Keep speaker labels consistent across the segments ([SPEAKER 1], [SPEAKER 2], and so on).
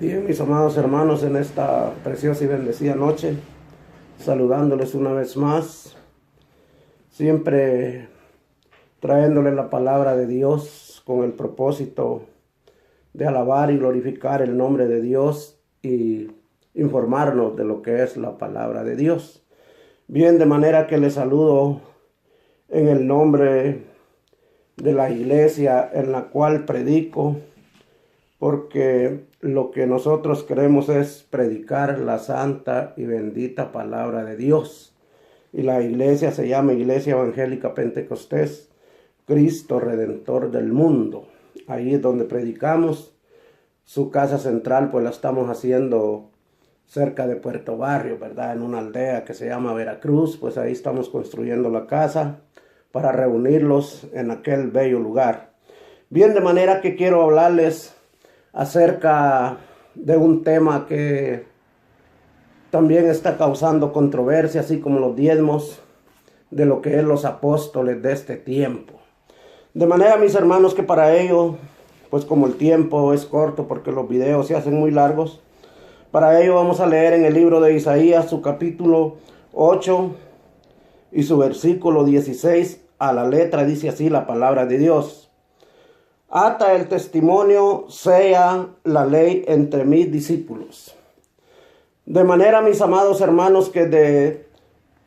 [SPEAKER 1] Bien, mis amados hermanos, en esta preciosa y bendecida noche, saludándoles una vez más, siempre trayéndoles la palabra de Dios con el propósito de alabar y glorificar el nombre de Dios y informarnos de lo que es la palabra de Dios. Bien, de manera que les saludo en el nombre de la iglesia en la cual predico, porque lo que nosotros queremos es predicar la santa y bendita palabra de Dios. Y la iglesia se llama Iglesia Evangélica Pentecostés, Cristo Redentor del mundo. Ahí es donde predicamos. Su casa central pues la estamos haciendo cerca de Puerto Barrio, ¿verdad? En una aldea que se llama Veracruz. Pues ahí estamos construyendo la casa para reunirlos en aquel bello lugar. Bien, de manera que quiero hablarles acerca de un tema que también está causando controversia, así como los diezmos de lo que es los apóstoles de este tiempo. De manera, mis hermanos, que para ello, pues como el tiempo es corto porque los videos se hacen muy largos, para ello vamos a leer en el libro de Isaías su capítulo 8 y su versículo 16 a la letra. Dice así la palabra de Dios: ata el testimonio, sea la ley entre mis discípulos. De manera, mis amados hermanos, que de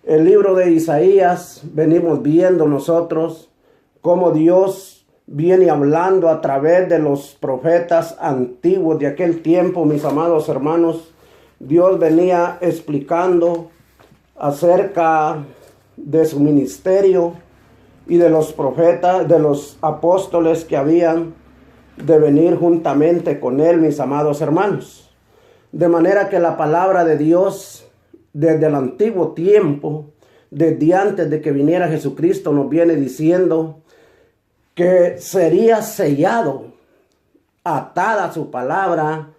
[SPEAKER 1] el libro de Isaías venimos viendo nosotros cómo Dios viene hablando a través de los profetas antiguos de aquel tiempo, mis amados hermanos. Dios venía explicando acerca de su ministerio y de los profetas, de los apóstoles que habían de venir juntamente con él, mis amados hermanos. De manera que la palabra de Dios, desde el antiguo tiempo, desde antes de que viniera Jesucristo, nos viene diciendo que sería sellado, atada su palabra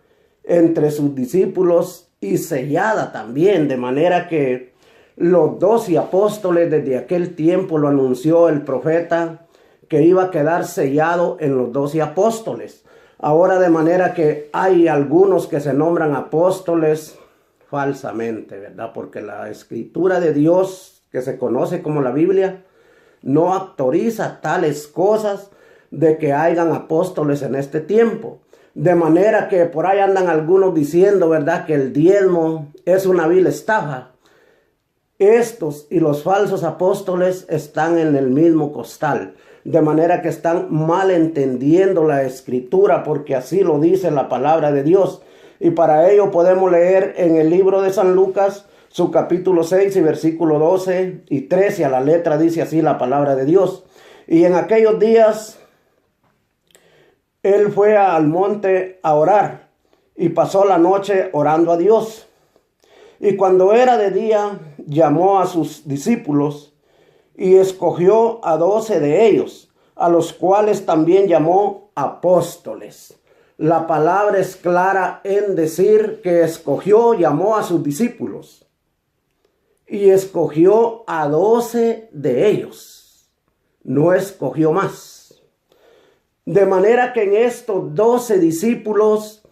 [SPEAKER 1] entre sus discípulos y sellada también, de manera que los 12 apóstoles desde aquel tiempo lo anunció el profeta que iba a quedar sellado en los 12 apóstoles. Ahora, de manera que hay algunos que se nombran apóstoles falsamente, ¿verdad? Porque la escritura de Dios, que se conoce como la Biblia, no autoriza tales cosas de que hayan apóstoles en este tiempo. De manera que por ahí andan algunos diciendo, ¿verdad?, que el diezmo es una vil estafa. Estos y los falsos apóstoles están en el mismo costal, de manera que están mal entendiendo la escritura, porque así lo dice la palabra de Dios. Y para ello podemos leer en el libro de San Lucas, su capítulo 6 y versículo 12 y 13 a la letra, dice así la palabra de Dios. Y en aquellos días él fue al monte a orar y pasó la noche orando a Dios. Y cuando era de día, llamó a sus discípulos y escogió a 12 de ellos, a los cuales también llamó apóstoles. La palabra es clara en decir que escogió, llamó a sus discípulos y escogió a 12 de ellos. No escogió más. De manera que en estos 12 discípulos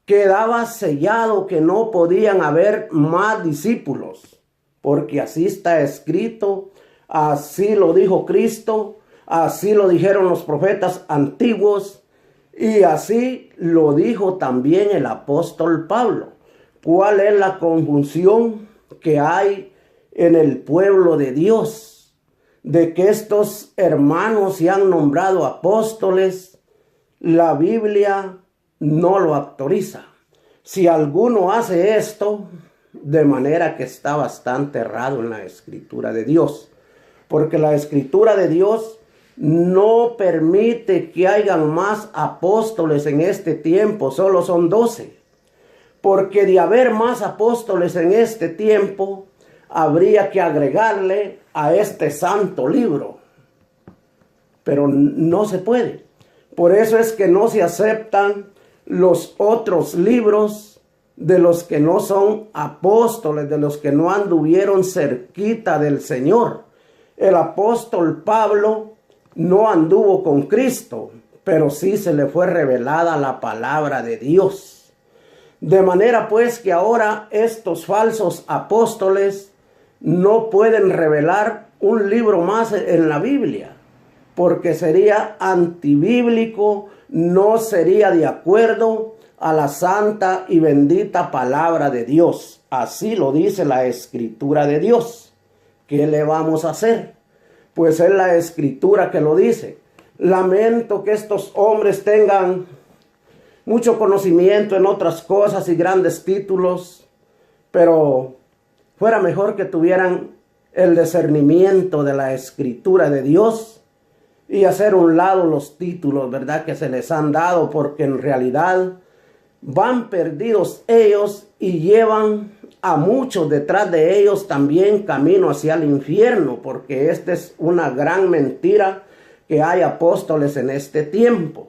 [SPEAKER 1] quedaba sellado que no podían haber más discípulos, porque así está escrito, así lo dijo Cristo, así lo dijeron los profetas antiguos y así lo dijo también el apóstol Pablo. ¿Cuál es la confusión que hay en el pueblo de Dios? De que estos hermanos se han nombrado apóstoles, la Biblia no lo autoriza. Si alguno hace esto, de manera que está bastante errado en la escritura de Dios, porque la escritura de Dios no permite que hayan más apóstoles en este tiempo, solo son 12, porque de haber más apóstoles en este tiempo, habría que agregarle a este santo libro, pero no se puede. Por eso es que no se aceptan los otros libros de los que no son apóstoles, de los que no anduvieron cerquita del Señor. El apóstol Pablo no anduvo con Cristo, pero sí se le fue revelada la palabra de Dios. De manera pues que ahora estos falsos apóstoles no pueden revelar un libro más en la Biblia, porque sería antibíblico, no sería de acuerdo a la santa y bendita palabra de Dios. Así lo dice la Escritura de Dios. ¿Qué le vamos a hacer? Pues es la Escritura que lo dice. Lamento que estos hombres tengan mucho conocimiento en otras cosas y grandes títulos, pero fuera mejor que tuvieran el discernimiento de la Escritura de Dios y hacer a un lado los títulos, ¿verdad?, que se les han dado, porque en realidad van perdidos ellos y llevan a muchos detrás de ellos también camino hacia el infierno, porque esta es una gran mentira que hay apóstoles en este tiempo.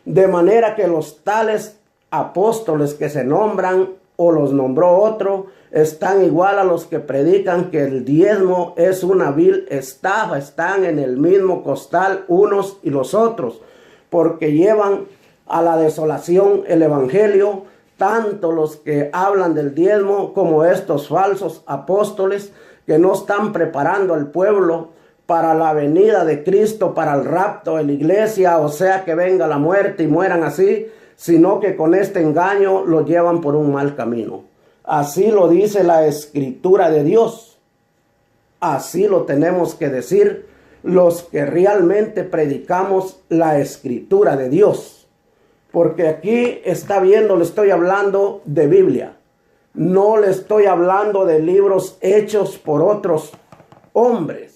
[SPEAKER 1] De manera que los tales apóstoles que se nombran o los nombró otro, están igual a los que predican que el diezmo es una vil estafa. Están en el mismo costal unos y los otros, porque llevan a la desolación el evangelio, tanto los que hablan del diezmo como estos falsos apóstoles que no están preparando al pueblo para la venida de Cristo, para el rapto de la iglesia, o sea que venga la muerte y mueran así, sino que con este engaño lo llevan por un mal camino. Así lo dice la Escritura de Dios. Así lo tenemos que decir los que realmente predicamos la Escritura de Dios. Porque aquí está viendo, le estoy hablando de Biblia. No le estoy hablando de libros hechos por otros hombres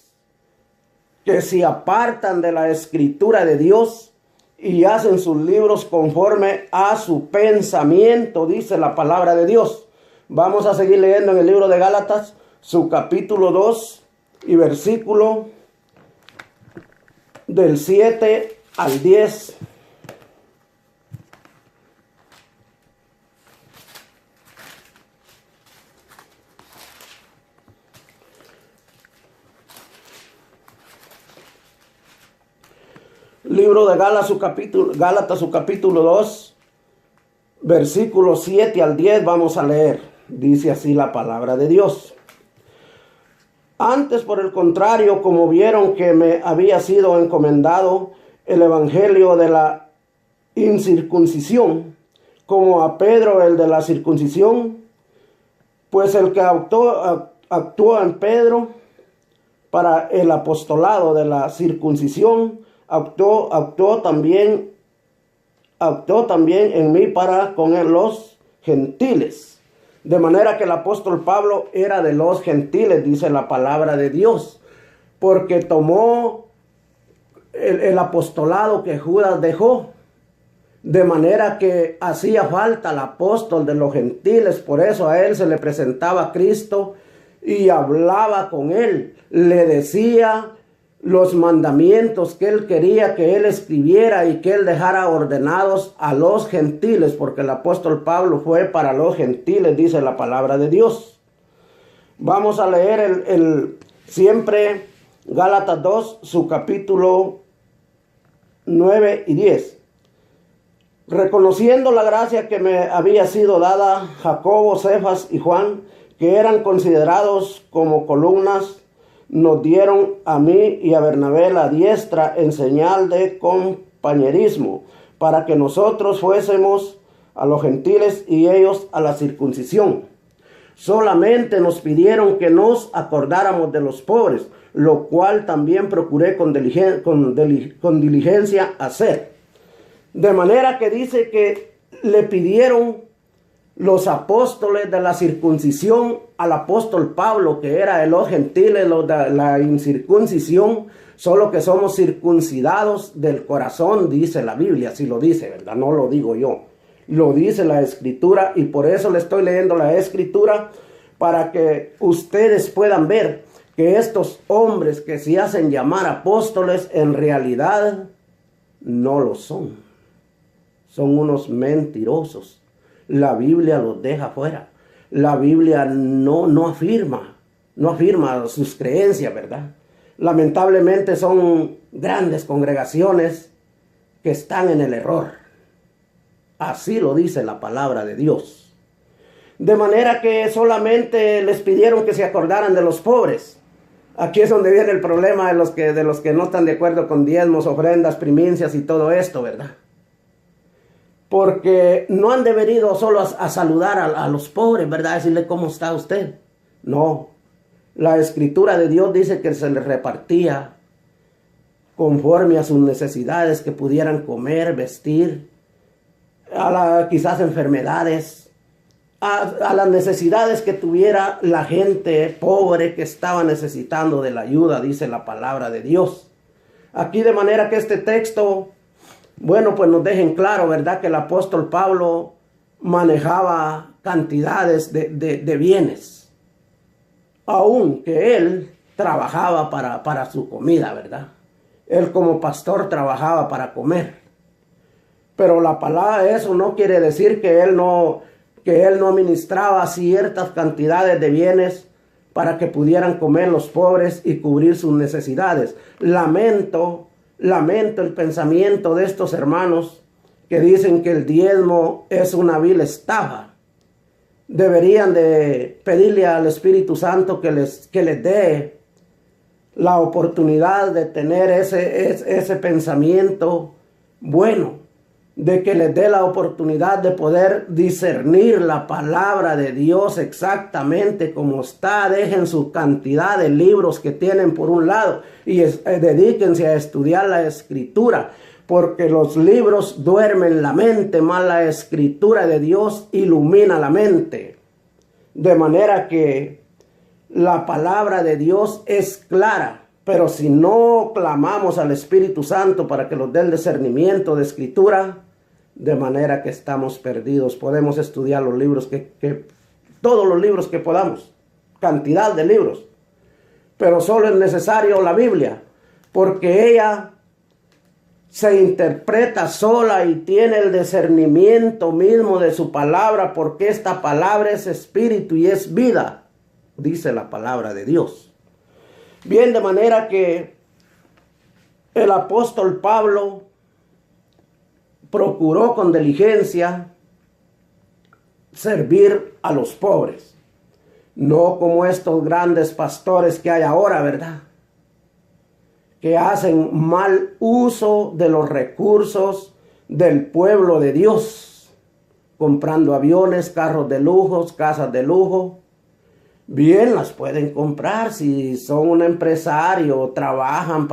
[SPEAKER 1] que se apartan de la Escritura de Dios y hacen sus libros conforme a su pensamiento, dice la palabra de Dios. Vamos a seguir leyendo en el libro de Gálatas, su capítulo 2 y versículo del 7 al 10. Libro de Gálatas, su capítulo 2, versículos 7 al 10, vamos a leer. Dice así la palabra de Dios. Antes, por el contrario, como vieron que me había sido encomendado el evangelio de la incircuncisión, como a Pedro el de la circuncisión, pues el que actuó en Pedro para el apostolado de la circuncisión, actuó también en mí para con los gentiles. De manera que el apóstol Pablo era de los gentiles, dice la palabra de Dios, porque tomó el apostolado que Judas dejó. De manera que hacía falta el apóstol de los gentiles, por eso a él se le presentaba Cristo y hablaba con él, le decía los mandamientos que él quería que él escribiera y que él dejara ordenados a los gentiles, porque el apóstol Pablo fue para los gentiles, dice la palabra de Dios. Vamos a leer siempre Gálatas 2, su capítulo 9 y 10. Reconociendo la gracia que me había sido dada, Jacobo, Cefas y Juan, que eran considerados como columnas, nos dieron a mí y a Bernabé la diestra en señal de compañerismo, para que nosotros fuésemos a los gentiles y ellos a la circuncisión. Solamente nos pidieron que nos acordáramos de los pobres, lo cual también procuré con diligencia hacer. De manera que dice que le pidieron los apóstoles de la circuncisión al apóstol Pablo, que era de los gentiles, los de la incircuncisión, solo que somos circuncidados del corazón, dice la Biblia, así lo dice, ¿verdad? No lo digo yo, lo dice la Escritura, y por eso le estoy leyendo la Escritura, para que ustedes puedan ver que estos hombres que se hacen llamar apóstoles, en realidad no lo son. Son unos mentirosos. La Biblia los deja fuera. La Biblia no afirma sus creencias, ¿verdad? Lamentablemente son grandes congregaciones que están en el error. Así lo dice la palabra de Dios. De manera que solamente les pidieron que se acordaran de los pobres. Aquí es donde viene el problema de los que no están de acuerdo con diezmos, ofrendas, primicias y todo esto, ¿verdad? Porque no han venido solo a saludar a los pobres, ¿verdad? Decirle cómo está usted. No. La escritura de Dios dice que se les repartía conforme a sus necesidades, que pudieran comer, vestir, quizás enfermedades, a las necesidades que tuviera la gente pobre que estaba necesitando de la ayuda, dice la palabra de Dios. Aquí de manera que este texto, bueno, pues nos dejen claro, ¿verdad? Que el apóstol Pablo manejaba cantidades de bienes, aunque él trabajaba para su comida, ¿verdad? Él como pastor trabajaba para comer. Pero la palabra, eso no quiere decir que él no administraba ciertas cantidades de bienes para que pudieran comer los pobres y cubrir sus necesidades. Lamento el pensamiento de estos hermanos que dicen que el diezmo es una vil estafa. Deberían de pedirle al Espíritu Santo que les dé la oportunidad de tener ese pensamiento bueno, de que les dé la oportunidad de poder discernir la palabra de Dios exactamente como está. Dejen su cantidad de libros que tienen por un lado y dedíquense a estudiar la escritura, porque los libros duermen la mente, más la escritura de Dios ilumina la mente. De manera que la palabra de Dios es clara, pero si no clamamos al Espíritu Santo para que nos dé el discernimiento de escritura, de manera que estamos perdidos. Podemos estudiar los libros, todos los libros que podamos, cantidad de libros, pero solo es necesario la Biblia, porque ella se interpreta sola y tiene el discernimiento mismo de su palabra, porque esta palabra es espíritu y es vida, dice la palabra de Dios. Bien, de manera que el apóstol Pablo procuró con diligencia servir a los pobres, no como estos grandes pastores que hay ahora, ¿verdad? Que hacen mal uso de los recursos del pueblo de Dios, comprando aviones, carros de lujo, casas de lujo. Bien, las pueden comprar si son un empresario, trabajan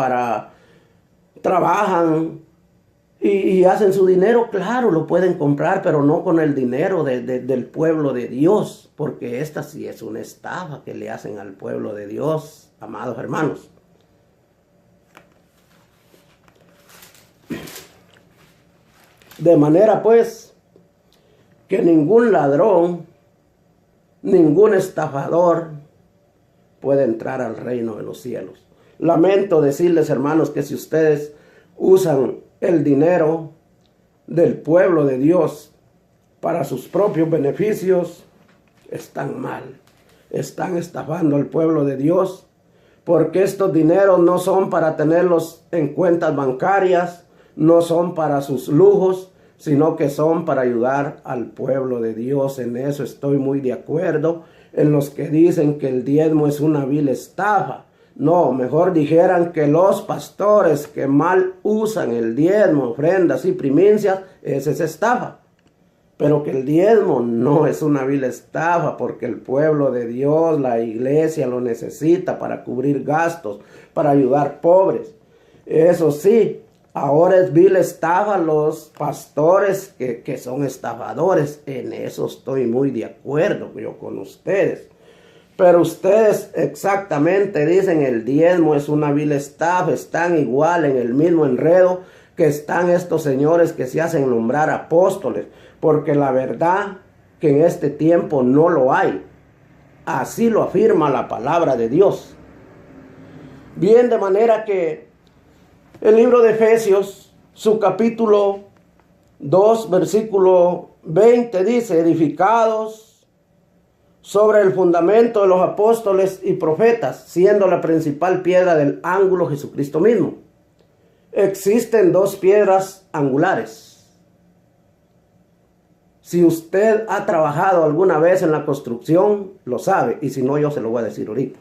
[SPEAKER 1] y hacen su dinero, claro, lo pueden comprar, pero no con el dinero del pueblo de Dios, porque esta sí es una estafa que le hacen al pueblo de Dios, amados hermanos. De manera pues que ningún ladrón, ningún estafador puede entrar al reino de los cielos. Lamento decirles, hermanos, que si ustedes usan el dinero del pueblo de Dios para sus propios beneficios, están mal. Están estafando al pueblo de Dios, porque estos dineros no son para tenerlos en cuentas bancarias, no son para sus lujos, sino que son para ayudar al pueblo de Dios. En eso estoy muy de acuerdo, en los que dicen que el diezmo es una vil estafa. No, mejor dijeran que los pastores que mal usan el diezmo, ofrendas y primicias, esa es estafa. Pero que el diezmo no es una vil estafa, porque el pueblo de Dios, la iglesia, lo necesita para cubrir gastos, para ayudar pobres. Eso sí, ahora es vil estafa los pastores que son estafadores. En eso estoy muy de acuerdo yo con ustedes. Pero ustedes exactamente dicen el diezmo es una vil estafa, están igual en el mismo enredo que están estos señores que se hacen nombrar apóstoles, porque la verdad que en este tiempo no lo hay. Así lo afirma la palabra de Dios. Bien, de manera que el libro de Efesios, su capítulo 2, versículo 20 dice, edificados sobre el fundamento de los apóstoles y profetas, siendo la principal piedra del ángulo Jesucristo mismo. Existen dos piedras angulares. Si usted ha trabajado alguna vez en la construcción, lo sabe, y si no, yo se lo voy a decir ahorita.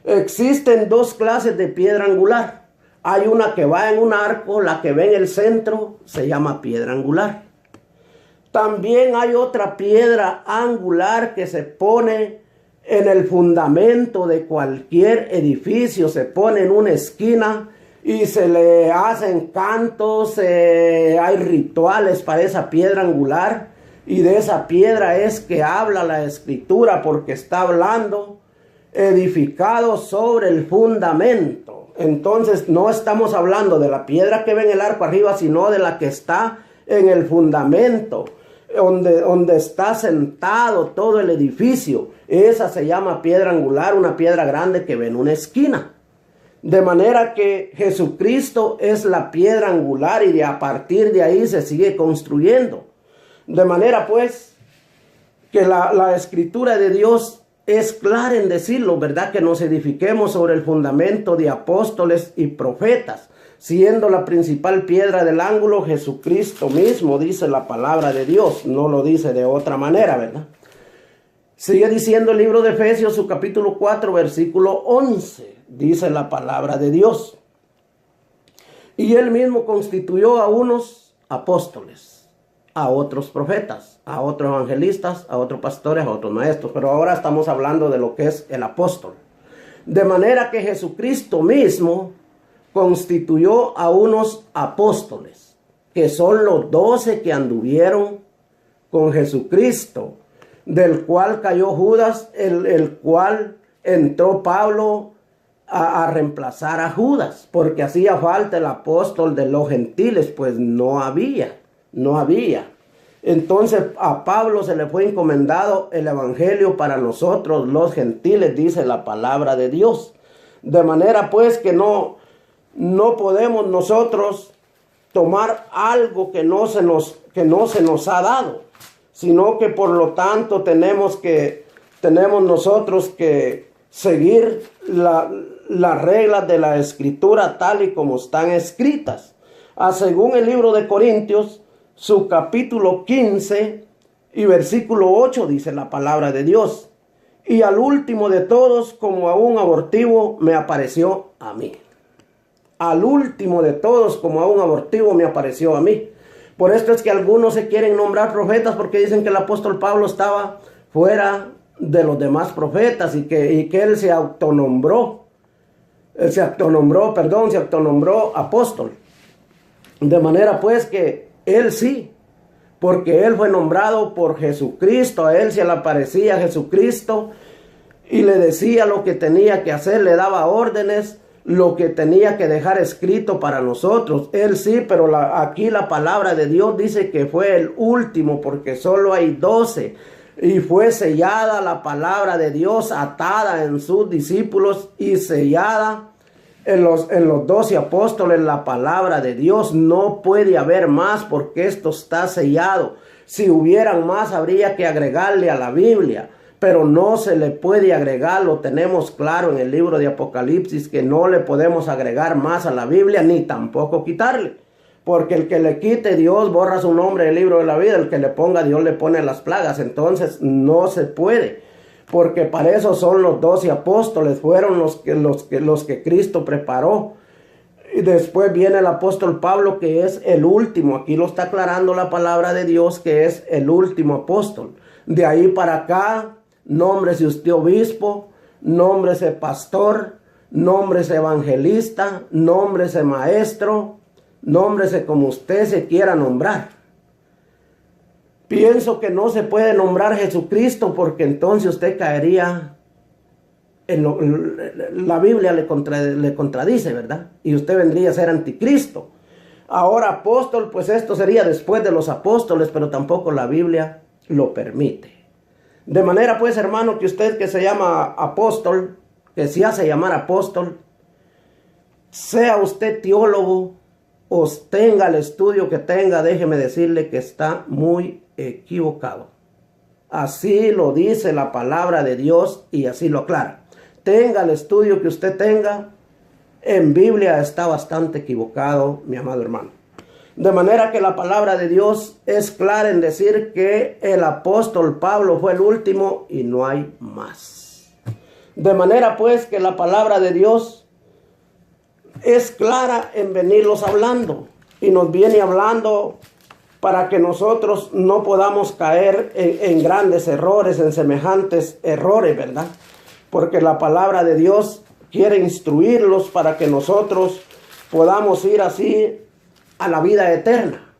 [SPEAKER 1] Existen dos clases de piedra angular. Hay una que va en un arco, la que ve en el centro se llama piedra angular. También hay otra piedra angular que se pone en el fundamento de cualquier edificio, se pone en una esquina y se le hacen cantos, hay rituales para esa piedra angular, y de esa piedra es que habla la Escritura, porque está hablando edificado sobre el fundamento. Entonces no estamos hablando de la piedra que ve en el arco arriba, sino de la que está en el fundamento, donde está sentado todo el edificio. Esa se llama piedra angular, una piedra grande que ve en una esquina. De manera que Jesucristo es la piedra angular, y a partir de ahí se sigue construyendo. De manera pues que la Escritura de Dios es clara en decirlo, ¿verdad? Que nos edifiquemos sobre el fundamento de apóstoles y profetas, siendo la principal piedra del ángulo Jesucristo mismo, dice la palabra de Dios. No lo dice de otra manera, ¿verdad? Sigue diciendo el libro de Efesios, su capítulo 4, versículo 11. Dice la palabra de Dios: y él mismo constituyó a unos apóstoles, a otros profetas, a otros evangelistas, a otros pastores, a otros maestros. Pero ahora estamos hablando de lo que es el apóstol. De manera que Jesucristo mismo constituyó a unos apóstoles, que son los 12 que anduvieron con Jesucristo, del cual cayó Judas, el cual entró Pablo a reemplazar a Judas, porque hacía falta el apóstol de los gentiles, pues no había. Entonces a Pablo se le fue encomendado el evangelio para nosotros los gentiles, dice la palabra de Dios. De manera pues que no podemos nosotros tomar algo que no se nos ha dado, sino que por lo tanto tenemos nosotros que seguir las reglas de la Escritura tal y como están escritas. Según el libro de Corintios, su capítulo 15 y versículo 8, dice la palabra de Dios: y al último de todos, como a un abortivo, me apareció a mí. Al último de todos, como a un abortivo, me apareció a mí. Por esto es que algunos se quieren nombrar profetas, porque dicen que el apóstol Pablo estaba fuera de los demás profetas, y que él se autonombró apóstol. De manera pues que él sí, porque él fue nombrado por Jesucristo, a él se le aparecía Jesucristo y le decía lo que tenía que hacer, le daba órdenes, lo que tenía que dejar escrito para nosotros. Él sí, pero aquí la palabra de Dios dice que fue el último, porque solo hay 12. Y fue sellada la palabra de Dios, atada en sus discípulos y sellada en los 12 apóstoles. La palabra de Dios no puede haber más, porque esto está sellado. Si hubieran más, habría que agregarle a la Biblia, pero no se le puede agregar. Lo tenemos claro en el libro de Apocalipsis, que no le podemos agregar más a la Biblia, ni tampoco quitarle. Porque el que le quite, Dios borra su nombre del libro de la vida. El que le ponga, Dios le pone las plagas. Entonces no se puede, porque para eso son los 12 apóstoles. Fueron los que Cristo preparó. Y después viene el apóstol Pablo, que es el último. Aquí lo está aclarando la palabra de Dios, que es el último apóstol. De ahí para acá, nómbrese usted obispo, nómbrese pastor, nómbrese evangelista, nómbrese maestro, nómbrese como usted se quiera nombrar. Pienso que no se puede nombrar Jesucristo, porque entonces usted caería la Biblia le contradice, ¿verdad? Y usted vendría a ser anticristo. Ahora apóstol, pues esto sería después de los apóstoles, pero tampoco la Biblia lo permite. De manera pues, hermano, que usted que se llama apóstol, que se hace llamar apóstol, sea usted teólogo o tenga el estudio que tenga, déjeme decirle que está muy equivocado. Así lo dice la palabra de Dios y así lo aclara. Tenga el estudio que usted tenga, en Biblia está bastante equivocado, mi amado hermano. De manera que la palabra de Dios es clara en decir que el apóstol Pablo fue el último y no hay más. De manera pues que la palabra de Dios es clara en venirlos hablando y nos viene hablando para que nosotros no podamos caer en grandes errores, en semejantes errores, ¿verdad? Porque la palabra de Dios quiere instruirlos para que nosotros podamos ir así a la vida eterna.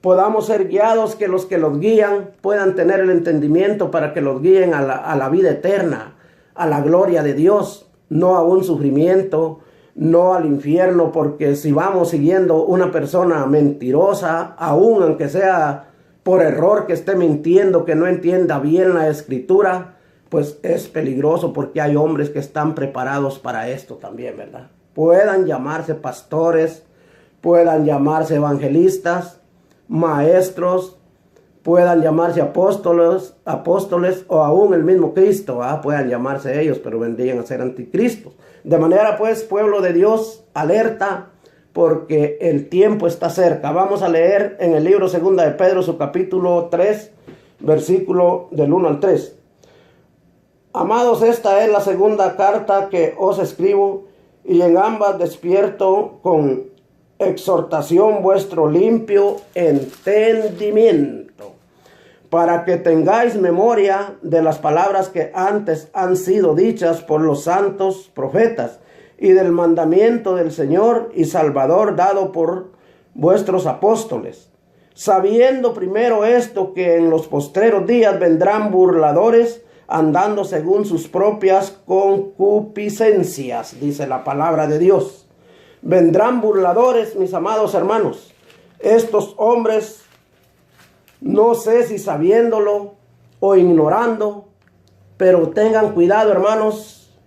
[SPEAKER 1] Podamos ser guiados, que los guían puedan tener el entendimiento para que los guíen a la vida eterna, a la gloria de Dios, no a un sufrimiento, no al infierno, porque si vamos siguiendo una persona mentirosa, aún aunque sea por error que esté mintiendo, que no entienda bien la escritura, pues es peligroso, porque hay hombres que están preparados para esto también, ¿verdad? Puedan llamarse pastores, puedan llamarse evangelistas, maestros, puedan llamarse apóstoles o aún el mismo Cristo, puedan llamarse ellos, pero vendrían a ser anticristos. De manera pues, pueblo de Dios, alerta, porque el tiempo está cerca. Vamos a leer en el libro 2 de Pedro, su capítulo 3, versículo del 1 al 3. Amados, esta es la segunda carta que os escribo, y en ambas despierto con exhortación vuestro limpio entendimiento, para que tengáis memoria de las palabras que antes han sido dichas por los santos profetas, y del mandamiento del Señor y Salvador dado por vuestros apóstoles, sabiendo primero esto, que en los postreros días vendrán burladores, andando según sus propias concupiscencias, dice la palabra de Dios. Vendrán burladores, mis amados hermanos. Estos hombres, no sé si sabiéndolo o ignorando, pero tengan cuidado, hermanos.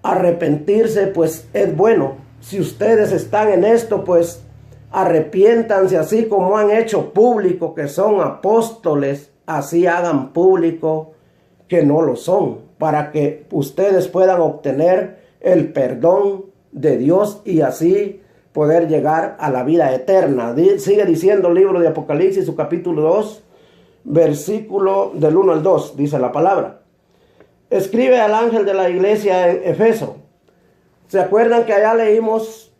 [SPEAKER 1] Arrepentirse, pues es bueno. Si ustedes están en esto, pues arrepiéntanse, así como han hecho público que son apóstoles, así hagan público que no lo son, para que ustedes puedan obtener el perdón de Dios y así poder llegar a la vida eterna. Sigue diciendo el libro de Apocalipsis, su capítulo 2, versículo del 1 al 2, dice la palabra. Escribe al ángel de la iglesia en Efeso. ¿Se acuerdan que allá leímos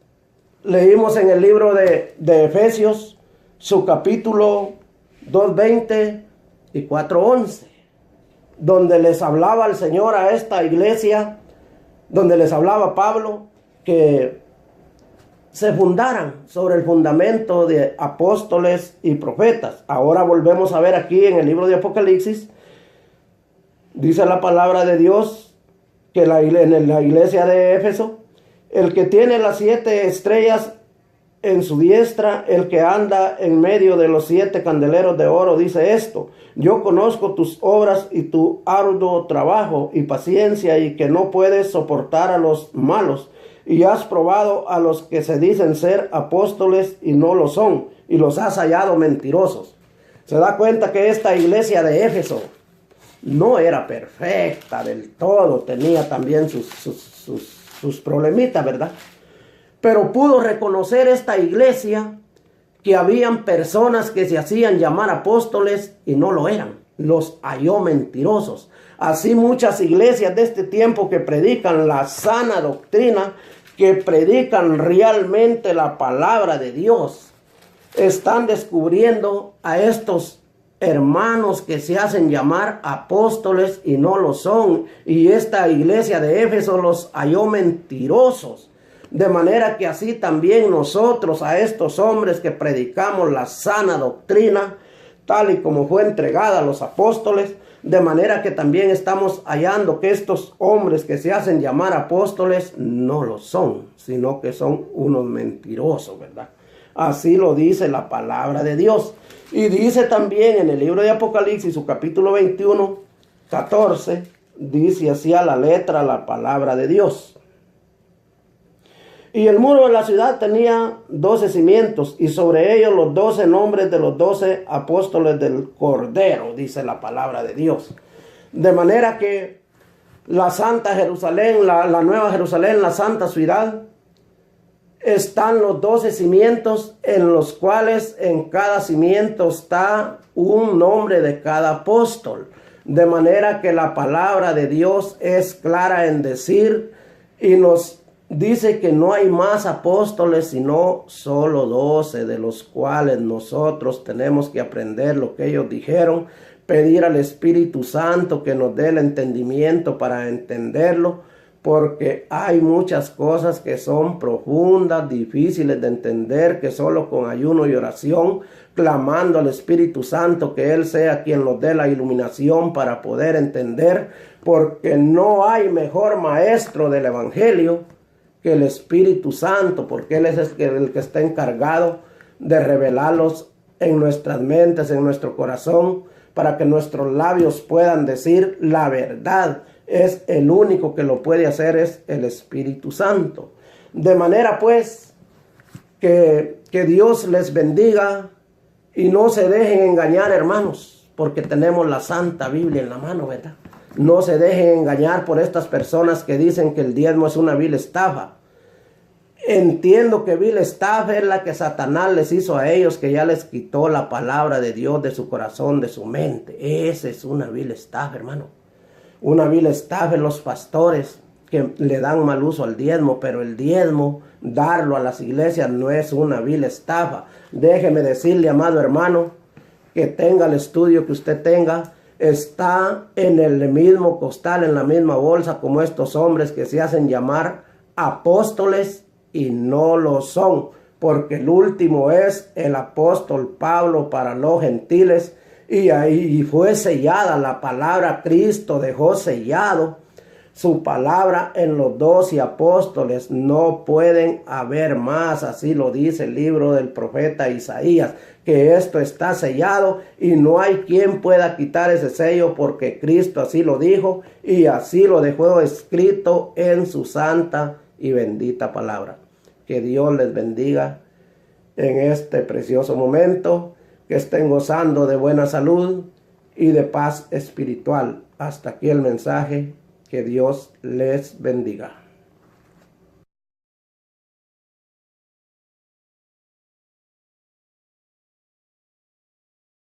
[SPEAKER 1] en el libro de Efesios, su capítulo 2:20 y 4:11? Donde les hablaba el Señor a esta iglesia, donde les hablaba Pablo, que se fundaran sobre el fundamento de apóstoles y profetas. Ahora volvemos a ver aquí en el libro de Apocalipsis, dice la palabra de Dios, que en la iglesia de Éfeso, el que tiene las 7 estrellas en su diestra, el que anda en medio de los 7 candeleros de oro, dice esto: yo conozco tus obras y tu arduo trabajo y paciencia, y que no puedes soportar a los malos, y has probado a los que se dicen ser apóstoles y no lo son, y los has hallado mentirosos. Se da cuenta que esta iglesia de Éfeso no era perfecta del todo, tenía también sus problemitas, ¿verdad? Pero pudo reconocer esta iglesia que habían personas que se hacían llamar apóstoles y no lo eran. Los halló mentirosos. Así muchas iglesias de este tiempo que predican la sana doctrina, que predican realmente la palabra de Dios, están descubriendo a estos hermanos que se hacen llamar apóstoles y no lo son. Y esta iglesia de Éfeso los halló mentirosos. De manera que así también nosotros, a estos hombres que predicamos la sana doctrina, tal y como fue entregada a los apóstoles, de manera que también estamos hallando que estos hombres que se hacen llamar apóstoles no lo son, sino que son unos mentirosos, ¿verdad? Así lo dice la palabra de Dios. Y dice también en el libro de Apocalipsis, su capítulo 21, 14, dice así a la letra la palabra de Dios. Y el muro de la ciudad tenía 12 cimientos, y sobre ellos los 12 nombres de los 12 apóstoles del Cordero, dice la palabra de Dios. De manera que la Santa Jerusalén, la Nueva Jerusalén, la Santa Ciudad, están los 12 cimientos, en los cuales en cada cimiento está un nombre de cada apóstol. De manera que la palabra de Dios es clara en decir y nos dice que no hay más apóstoles sino solo 12, de los cuales nosotros tenemos que aprender lo que ellos dijeron, pedir al Espíritu Santo que nos dé el entendimiento para entenderlo, porque hay muchas cosas que son profundas, difíciles de entender, que solo con ayuno y oración, clamando al Espíritu Santo que Él sea quien nos dé la iluminación para poder entender, porque no hay mejor maestro del Evangelio que el Espíritu Santo, porque Él es el que está encargado de revelarlos en nuestras mentes, en nuestro corazón, para que nuestros labios puedan decir la verdad. Es el único que lo puede hacer, es el Espíritu Santo. De manera pues que Dios les bendiga y no se dejen engañar, hermanos, porque tenemos la Santa Biblia en la mano, ¿verdad? No se dejen engañar por estas personas que dicen que el diezmo es una vil estafa. Entiendo que vil estafa es la que Satanás les hizo a ellos, que ya les quitó la palabra de Dios de su corazón, de su mente. Esa es una vil estafa, hermano. Una vil estafa en los pastores que le dan mal uso al diezmo, pero el diezmo, darlo a las iglesias, no es una vil estafa. Déjeme decirle, amado hermano, que tenga el estudio que usted tenga, está en el mismo costal, en la misma bolsa, como estos hombres que se hacen llamar apóstoles y no lo son, porque el último es el apóstol Pablo para los gentiles, y ahí fue sellada la palabra. Cristo dejó sellado su palabra en los 12 apóstoles. No pueden haber más, así lo dice el libro del profeta Isaías, que esto está sellado y no hay quien pueda quitar ese sello, porque Cristo así lo dijo y así lo dejó escrito en su santa y bendita palabra. Que Dios les bendiga en este precioso momento, que estén gozando de buena salud y de paz espiritual. Hasta aquí el mensaje. Que Dios les bendiga.